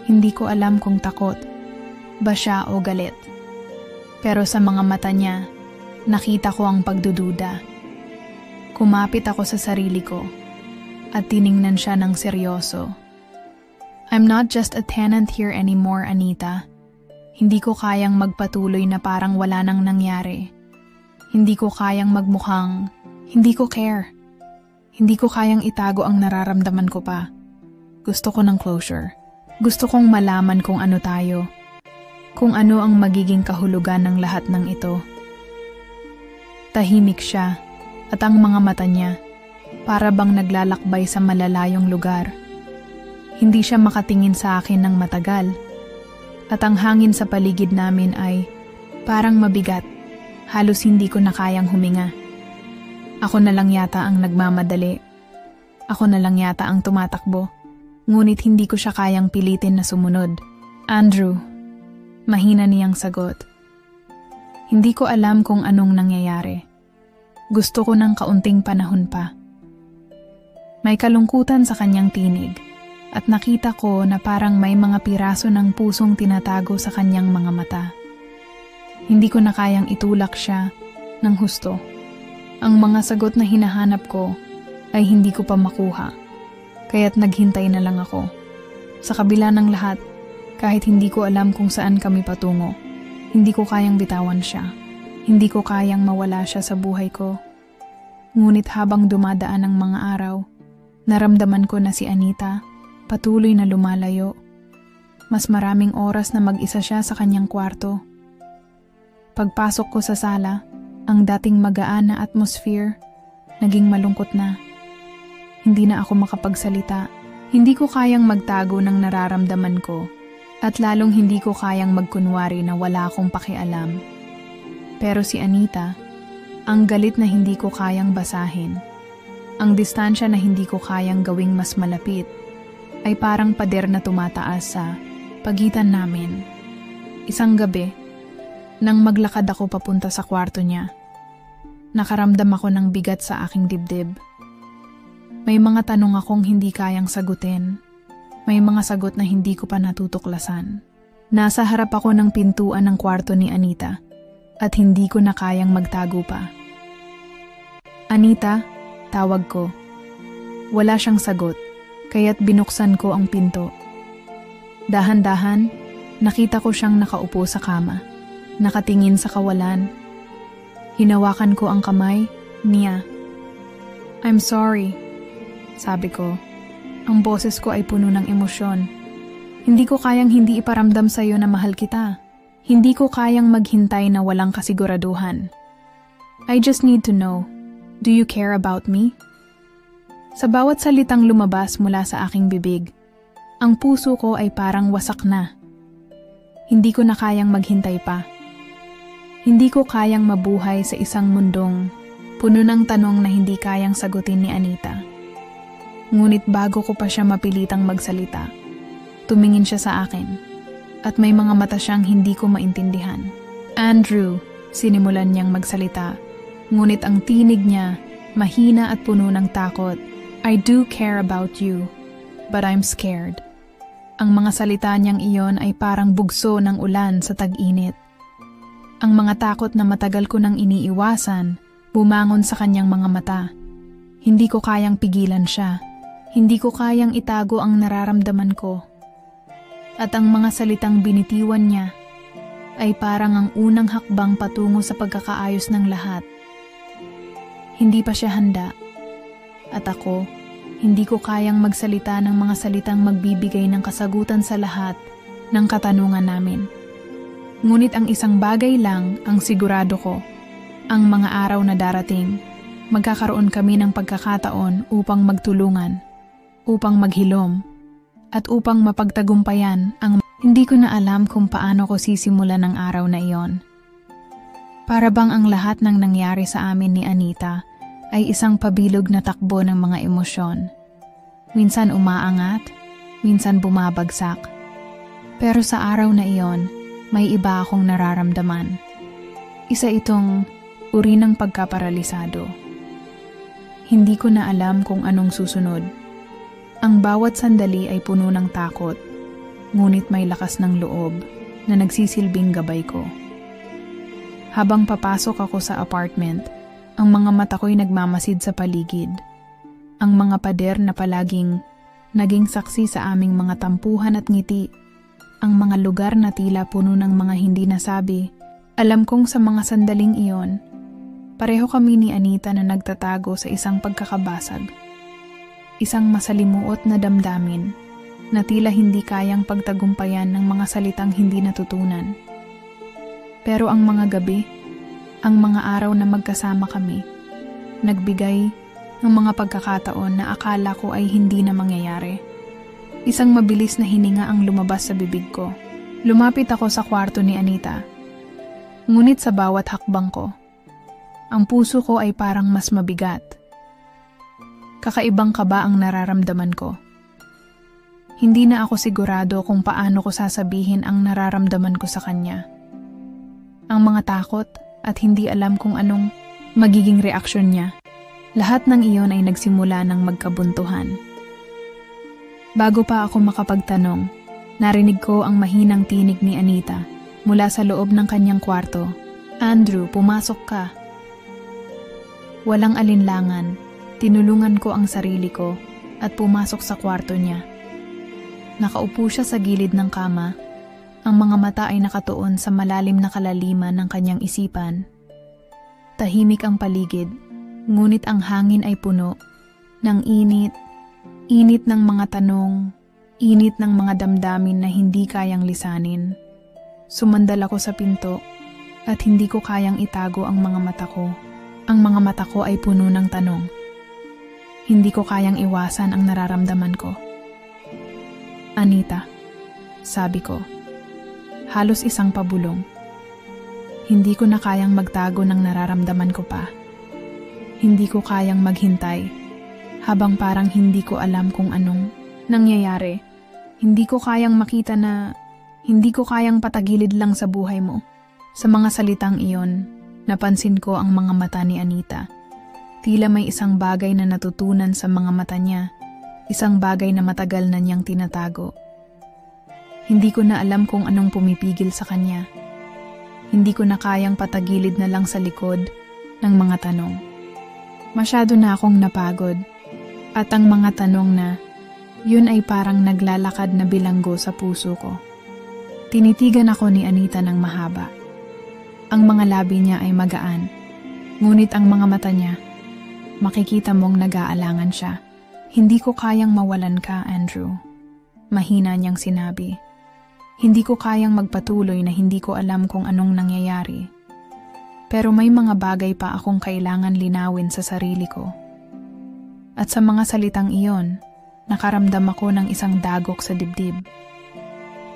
Hindi ko alam kung takot ba siya o galit. Pero sa mga mata niya, nakita ko ang pagdududa. Kumapit ako sa sarili ko at tiningnan siya ng seryoso. I'm not just a tenant here anymore, Anita. Hindi ko kayang magpatuloy na parang wala nang nangyari. Hindi ko kayang magmukhang hindi ko care. Hindi ko kayang itago ang nararamdaman ko pa. Gusto ko ng closure. Gusto kong malaman kung ano tayo. Kung ano ang magiging kahulugan ng lahat ng ito. Tahimik siya at ang mga mata niya para bang naglalakbay sa malalayong lugar. Hindi siya makatingin sa akin ng matagal at ang hangin sa paligid namin ay parang mabigat. Halos hindi ko na kayang huminga. Ako na lang yata ang nagmamadali. Ako na lang yata ang tumatakbo. Ngunit hindi ko siya kayang pilitin na sumunod. Andrew, mahina niyang sagot. Hindi ko alam kung anong nangyayari. Gusto ko ng kaunting panahon pa. May kalungkutan sa kanyang tinig at nakita ko na parang may mga piraso ng pusong tinatago sa kanyang mga mata. Hindi ko na kayang itulak siya ng husto. Ang mga sagot na hinahanap ko ay hindi ko pa makuha. Kaya't naghintay na lang ako. Sa kabila ng lahat, kahit hindi ko alam kung saan kami patungo, hindi ko kayang bitawan siya. Hindi ko kayang mawala siya sa buhay ko. Ngunit habang dumadaan ang mga araw, naramdaman ko na si Anita patuloy na lumalayo. Mas maraming oras na mag-isa siya sa kanyang kwarto. Pagpasok ko sa sala, ang dating magaan na atmosphere, naging malungkot na. Hindi na ako makapagsalita. Hindi ko kayang magtago ng nararamdaman ko at lalong hindi ko kayang magkunwari na wala akong pakialam. Pero si Anita, ang galit na hindi ko kayang basahin, ang distansya na hindi ko kayang gawing mas malapit, ay parang pader na tumataas sa pagitan namin. Isang gabi, nang maglakad ako papunta sa kwarto niya, nakaramdam ako ng bigat sa aking dibdib. May mga tanong akong hindi kayang sagutin. May mga sagot na hindi ko pa natutuklasan. Nasa harap ako ng pintuan ng kwarto ni Anita at hindi ko na kayang magtago pa. Anita, tawag ko. Wala siyang sagot, kaya't binuksan ko ang pinto. Dahan-dahan, nakita ko siyang nakaupo sa kama, nakatingin sa kawalan. Hinawakan ko ang kamay niya. I'm sorry, sabi ko. Ang boses ko ay puno ng emosyon. Hindi ko kayang hindi iparamdam sa iyo na mahal kita. Hindi ko kayang maghintay na walang kasiguraduhan. I just need to know, do you care about me? Sa bawat salitang lumabas mula sa aking bibig, ang puso ko ay parang wasak na. Hindi ko na kayang maghintay pa. Hindi ko kayang mabuhay sa isang mundong puno ng tanong na hindi kayang sagutin ni Anita. Ngunit bago ko pa siya mapilitang magsalita, tumingin siya sa akin at may mga mata siyang hindi ko maintindihan. Andrew, sinimulan niyang magsalita, ngunit ang tinig niya mahina at puno ng takot. I do care about you, but I'm scared. Ang mga salita niyang iyon ay parang bugso ng ulan sa tag-init. Ang mga takot na matagal ko nang iniiwasan, bumangon sa kanyang mga mata. Hindi ko kayang pigilan siya. Hindi ko kayang itago ang nararamdaman ko. At ang mga salitang binitiwan niya ay parang ang unang hakbang patungo sa pagkakaayos ng lahat. Hindi pa siya handa. At ako, hindi ko kayang magsalita ng mga salitang magbibigay ng kasagutan sa lahat ng katanungan namin. Ngunit ang isang bagay lang ang sigurado ko, ang mga araw na darating, magkakaroon kami ng pagkakataon upang magtulungan, upang maghilom, at upang mapagtagumpayan ang hindi ko na alam kung paano ko sisimulan ang araw na iyon. Para bang ang lahat ng nangyari sa amin ni Anita ay isang pabilog na takbo ng mga emosyon. Minsan umaangat, minsan bumabagsak. Pero sa araw na iyon, may iba akong nararamdaman. Isa itong uri ng pagkaparalisado. Hindi ko na alam kung anong susunod. Ang bawat sandali ay puno ng takot, ngunit may lakas ng loob na nagsisilbing gabay ko. Habang papasok ako sa apartment, ang mga mata ko'y nagmamasid sa paligid. Ang mga pader na palaging naging saksi sa aming mga tampuhan at ngiti. Ang mga lugar na tila puno ng mga hindi nasabi. Alam kong sa mga sandaling iyon, pareho kami ni Anita na nagtatago sa isang pagkakabasag. Isang masalimuot na damdamin na tila hindi kayang pagtagumpayan ng mga salitang hindi natutunan. Pero ang mga gabi, ang mga araw na magkasama kami, nagbigay ng mga pagkakataon na akala ko ay hindi na mangyayari. Isang mabilis na hininga ang lumabas sa bibig ko. Lumapit ako sa kwarto ni Anita. Ngunit sa bawat hakbang ko, ang puso ko ay parang mas mabigat. Kakaibang kaba ang nararamdaman ko. Hindi na ako sigurado kung paano ko sasabihin ang nararamdaman ko sa kanya. Ang mga takot at hindi alam kung anong magiging reaksyon niya. Lahat ng iyon ay nagsimula ng magkabuntuhan. Bago pa ako makapagtanong, narinig ko ang mahinang tinig ni Anita mula sa loob ng kanyang kwarto. Andrew, pumasok ka. Walang alinlangan, tinulungan ko ang sarili ko at pumasok sa kwarto niya. Nakaupo siya sa gilid ng kama. Ang mga mata ay nakatuon sa malalim na kalaliman ng kanyang isipan. Tahimik ang paligid, ngunit ang hangin ay puno ng init ng mga tanong, init ng mga damdamin na hindi kayang lisanin. Sumandal ako sa pinto at hindi ko kayang itago ang mga mata ko. Ang mga mata ko ay puno ng tanong. Hindi ko kayang iwasan ang nararamdaman ko. Anita, sabi ko. Halos isang pabulong. Hindi ko na kayang magtago ng nararamdaman ko pa. Hindi ko kayang maghintay habang parang hindi ko alam kung anong nangyayari. Hindi ko kayang makita na hindi ko kayang patagilid lang sa buhay mo. Sa mga salitang iyon, napansin ko ang mga mata ni Anita. Tila may isang bagay na natutunan sa mga mata niya, isang bagay na matagal na niyang tinatago. Hindi ko na alam kung anong pumipigil sa kanya. Hindi ko na kayang patagilid na lang sa likod ng mga tanong. Masyado na akong napagod. At ang mga tanong na, yun ay parang naglalakad na bilanggo sa puso ko. Tinitigan ako ni Anita ng mahaba. Ang mga labi niya ay magaan. Ngunit ang mga mata niya, makikita mong nag-aalangan siya. Hindi ko kayang mawalan ka, Andrew. Mahina niyang sinabi. Hindi ko kayang magpatuloy na hindi ko alam kung anong nangyayari. Pero may mga bagay pa akong kailangan linawin sa sarili ko. At sa mga salitang iyon, nakaramdam ako ng isang dagok sa dibdib.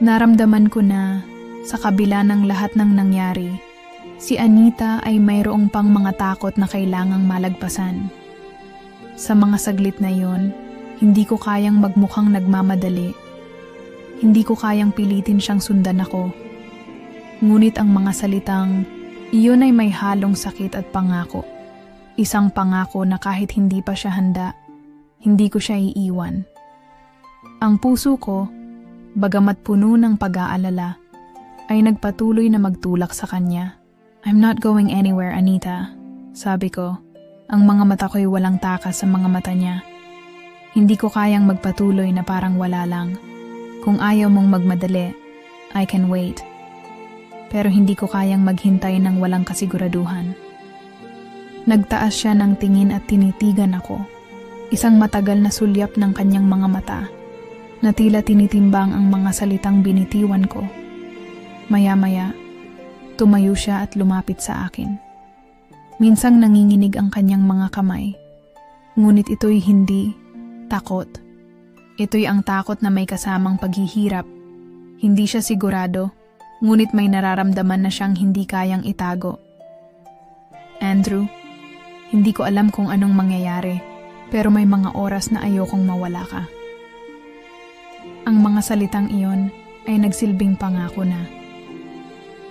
Naramdaman ko na, sa kabila ng lahat ng nangyari, si Anita ay mayroong pang mga takot na kailangang malagpasan. Sa mga saglit na iyon, hindi ko kayang magmukhang nagmamadali. Hindi ko kayang pilitin siyang sundan ako. Ngunit ang mga salitang, iyon ay may halong sakit at pangako. Isang pangako na kahit hindi pa siya handa, hindi ko siya iiwan. Ang puso ko, bagamat puno ng pag-aalala, ay nagpatuloy na magtulak sa kanya. I'm not going anywhere, Anita, sabi ko. Ang mga mata ko'y walang takas sa mga mata niya. Hindi ko kayang magpatuloy na parang wala lang. Kung ayaw mong magmadali, I can wait. Pero hindi ko kayang maghintay ng walang kasiguraduhan. Nagtaas siya ng tingin at tinitigan ako. Isang matagal na sulyap ng kanyang mga mata, na tila tinitimbang ang mga salitang binitiwan ko. Maya-maya, tumayo siya at lumapit sa akin. Minsang nanginginig ang kanyang mga kamay. Ngunit ito'y hindi takot. Ito'y ang takot na may kasamang paghihirap. Hindi siya sigurado, ngunit may nararamdaman na siyang hindi kayang itago. Andrew, hindi ko alam kung anong mangyayari, pero may mga oras na ayokong mawala ka. Ang mga salitang iyon ay nagsilbing pangako na.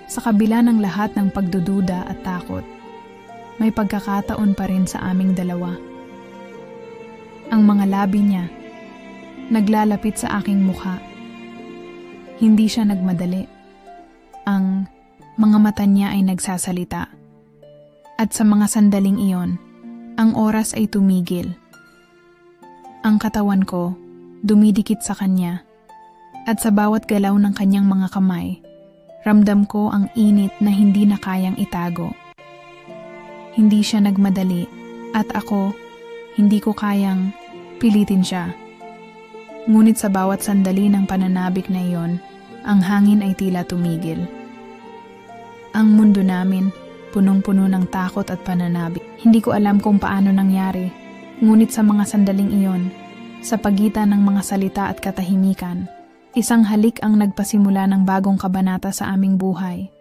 Sa kabila ng lahat ng pagdududa at takot, may pagkakataon pa rin sa aming dalawa. Ang mga labi niya, naglalapit sa aking mukha. Hindi siya nagmadali. Ang mga mata niya ay nagsasalita. At sa mga sandaling iyon, ang oras ay tumigil. Ang katawan ko, dumidikit sa kanya. At sa bawat galaw ng kanyang mga kamay, ramdam ko ang init na hindi na kayang itago. Hindi siya nagmadali at ako, hindi ko kayang pilitin siya. Ngunit sa bawat sandali ng pananabik na iyon, ang hangin ay tila tumigil. Ang mundo namin, punong-puno ng takot at pananabik. Hindi ko alam kung paano nangyari, ngunit sa mga sandaling iyon, sa pagitan ng mga salita at katahimikan, isang halik ang nagpasimula ng bagong kabanata sa aming buhay.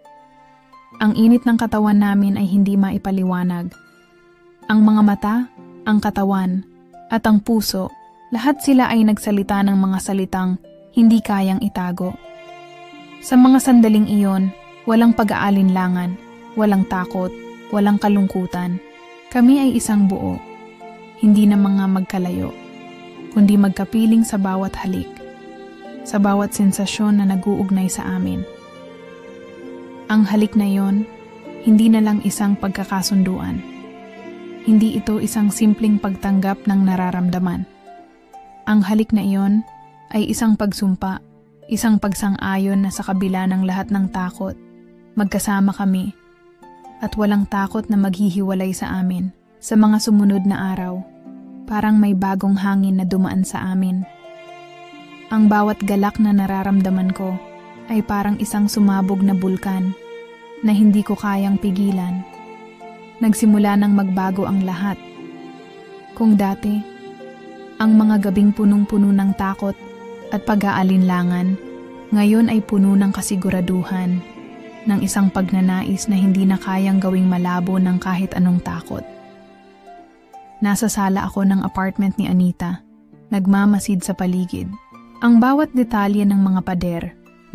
Ang init ng katawan namin ay hindi maipaliwanag. Ang mga mata, ang katawan, at ang puso, lahat sila ay nagsalita ng mga salitang hindi kayang itago. Sa mga sandaling iyon, walang pag-aalinlangan, walang takot, walang kalungkutan. Kami ay isang buo, hindi na mga magkalayo, kundi magkapiling sa bawat halik, sa bawat sensasyon na nag-uugnay sa amin. Ang halik na iyon, hindi na lang isang pagkakasunduan. Hindi ito isang simpleng pagtanggap ng nararamdaman. Ang halik na iyon ay isang pagsumpa, isang pagsang-ayon na sa kabila ng lahat ng takot, magkasama kami, at walang takot na maghihiwalay sa amin. Sa mga sumunod na araw, parang may bagong hangin na dumaan sa amin. Ang bawat galak na nararamdaman ko ay parang isang sumabog na bulkan na hindi ko kayang pigilan. Nagsimula nang magbago ang lahat. Kung dati, ang mga gabing punong-puno ng takot at pag-aalinlangan, ngayon ay puno ng kasiguraduhan, ng isang pagnanais na hindi na kayang gawing malabo ng kahit anong takot. Nasa sala ako ng apartment ni Anita, nagmamasid sa paligid. Ang bawat detalye ng mga pader,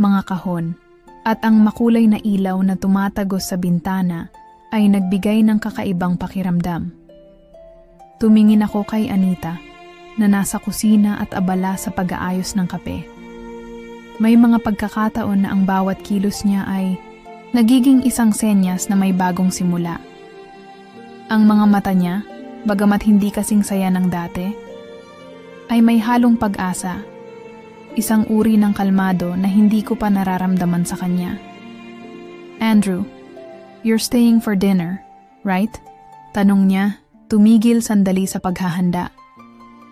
mga kahon, at ang makulay na ilaw na tumatagos sa bintana ay nagbigay ng kakaibang pakiramdam. Tumingin ako kay Anita, na nasa kusina at abala sa pag-aayos ng kape. May mga pagkakataon na ang bawat kilos niya ay nagiging isang senyas na may bagong simula. Ang mga mata niya, bagamat hindi kasing saya ng dati, ay may halong pag-asa, isang uri ng kalmado na hindi ko pa nararamdaman sa kanya. Andrew, you're staying for dinner, right? Tanong niya, tumigil sandali sa paghahanda.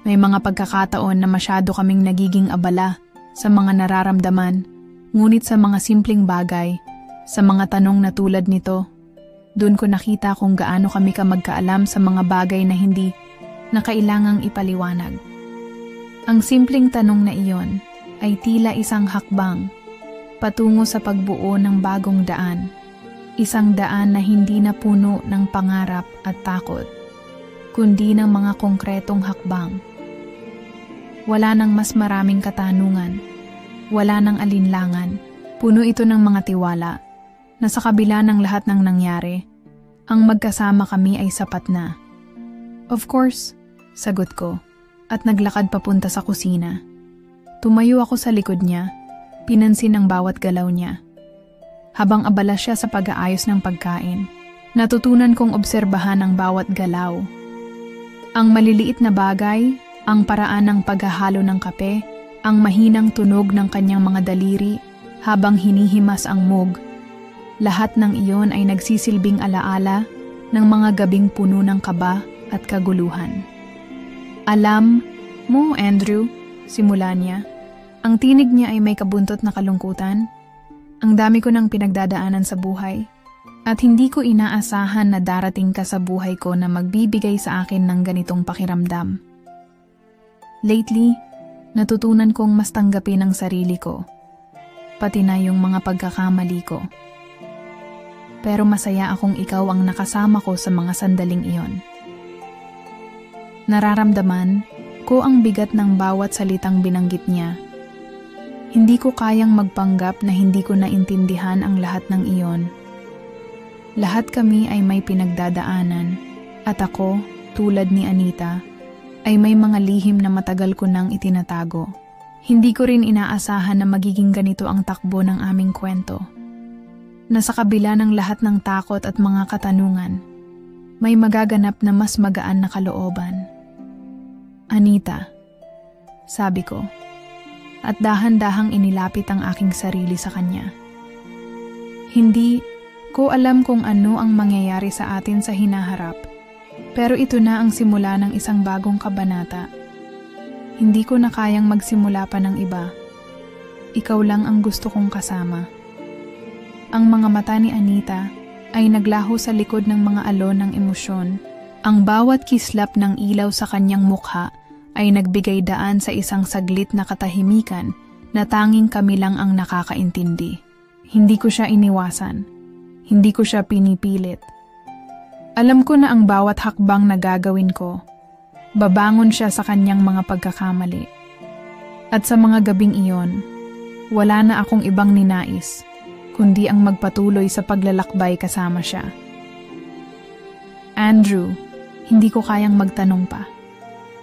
May mga pagkakataon na masyado kaming nagiging abala sa mga nararamdaman, ngunit sa mga simpleng bagay, sa mga tanong na tulad nito, doon ko nakita kung gaano kami magkaalam sa mga bagay na hindi na kailangang ipaliwanag. Ang simpleng tanong na iyon ay tila isang hakbang patungo sa pagbuo ng bagong daan, isang daan na hindi na puno ng pangarap at takot, kundi ng mga konkretong hakbang. Wala nang mas maraming katanungan, wala nang alinlangan, puno ito ng mga tiwala na sa kabila ng lahat ng nangyari, ang magkasama kami ay sapat na. Of course, sagot ko, at naglakad papunta sa kusina. Tumayo ako sa likod niya, pinansin ang bawat galaw niya. Habang abala siya sa pag-aayos ng pagkain, natutunan kong obserbahan ang bawat galaw. Ang maliliit na bagay, ang paraan ng paghahalo ng kape, ang mahinang tunog ng kanyang mga daliri habang hinihimas ang mug. Lahat ng iyon ay nagsisilbing alaala ng mga gabing puno ng kaba at kaguluhan. Alam mo, Andrew, simula niya, ang tinig niya ay may kabuntot na kalungkutan. Ang dami ko nang pinagdadaanan sa buhay at hindi ko inaasahan na darating ka sa buhay ko na magbibigay sa akin ng ganitong pakiramdam. Lately, natutunan kong mas tanggapin ang sarili ko, pati na yung mga pagkakamali ko. Pero masaya akong ikaw ang nakasama ko sa mga sandaling iyon. Nararamdaman ko ang bigat ng bawat salitang binanggit niya. Hindi ko kayang magpanggap na hindi ko naintindihan ang lahat ng iyon. Lahat kami ay may pinagdadaanan at ako, tulad ni Anita, ay may mga lihim na matagal ko nang itinatago. Hindi ko rin inaasahan na magiging ganito ang takbo ng aming kwento. Na sa kabila ng lahat ng takot at mga katanungan, may magaganap na mas magaan na kalooban. Anita, sabi ko, at dahan-dahang inilapit ang aking sarili sa kanya. Hindi ko alam kung ano ang mangyayari sa atin sa hinaharap, pero ito na ang simula ng isang bagong kabanata. Hindi ko na kayang magsimula pa ng iba. Ikaw lang ang gusto kong kasama. Ang mga mata ni Anita ay naglaho sa likod ng mga alon ng emosyon. Ang bawat kislap ng ilaw sa kanyang mukha ay nagbigay daan sa isang saglit na katahimikan na tanging kami lang ang nakakaintindi. Hindi ko siya iniwasan. Hindi ko siya pinipilit. Alam ko na ang bawat hakbang na gagawin ko, babangon siya sa kanyang mga pagkakamali. At sa mga gabing iyon, wala na akong ibang ninais, kundi ang magpatuloy sa paglalakbay kasama siya. Andrew, hindi ko kayang magtanong pa.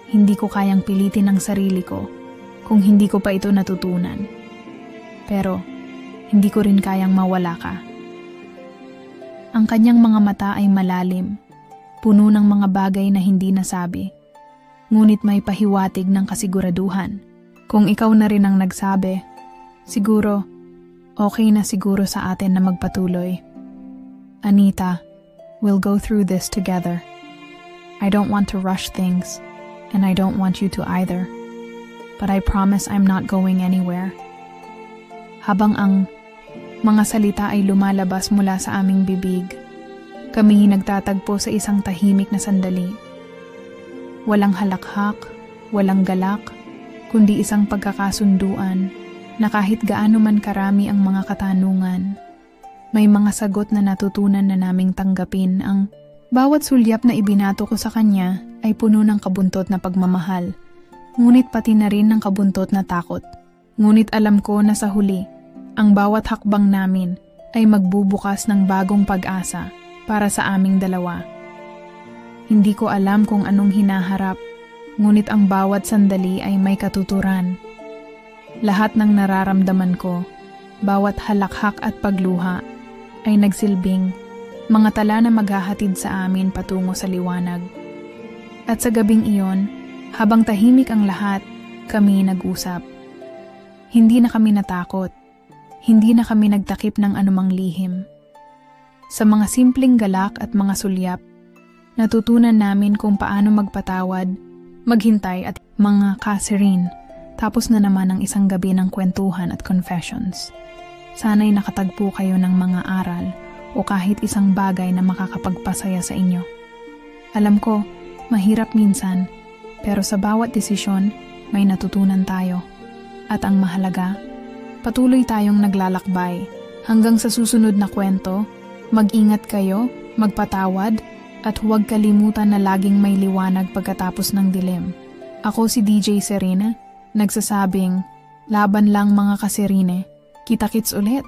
Hindi ko kayang pilitin ang sarili ko kung hindi ko pa ito natutunan. Pero, hindi ko rin kayang mawala ka. Ang kanyang mga mata ay malalim, puno ng mga bagay na hindi nasabi. Ngunit may pahiwatig ng kasiguraduhan. Kung ikaw na rin ang nagsabi, siguro, okay na siguro sa atin na magpatuloy. Anita, we'll go through this together. I don't want to rush things, and I don't want you to either. But I promise I'm not going anywhere. Habang ang mga salita ay lumalabas mula sa aming bibig, kami nagtatagpo sa isang tahimik na sandali. Walang halakhak, walang galak, kundi isang pagkakasunduan na kahit gaano man karami ang mga katanungan, may mga sagot na natutunan na naming tanggapin. Ang bawat sulyap na ibinato ko sa kanya ay puno ng kabuntot na pagmamahal, ngunit pati na rin ng kabuntot na takot. Ngunit alam ko na sa huli, ang bawat hakbang namin ay magbubukas ng bagong pag-asa para sa aming dalawa. Hindi ko alam kung anong hinaharap, ngunit ang bawat sandali ay may katuturan. Lahat ng nararamdaman ko, bawat halakhak at pagluha, ay nagsilbing mga tala na maghahatid sa amin patungo sa liwanag. At sa gabing iyon, habang tahimik ang lahat, kami nag-usap. Hindi na kami natakot. Hindi na kami nagtakip ng anumang lihim. Sa mga simpleng galak at mga sulyap, natutunan namin kung paano magpatawad, maghintay at mga kasirin, tapos na naman ang isang gabi ng kwentuhan at confessions. Sana'y nakatagpo kayo ng mga aral o kahit isang bagay na makakapagpasaya sa inyo. Alam ko, mahirap minsan, pero sa bawat desisyon, may natutunan tayo. At ang mahalaga, patuloy tayong naglalakbay. Hanggang sa susunod na kwento, mag-ingat kayo, magpatawad, at huwag kalimutan na laging may liwanag pagkatapos ng dilim. Ako si DJ Serena, nagsasabing, laban lang mga kasirine, kita-kits ulit.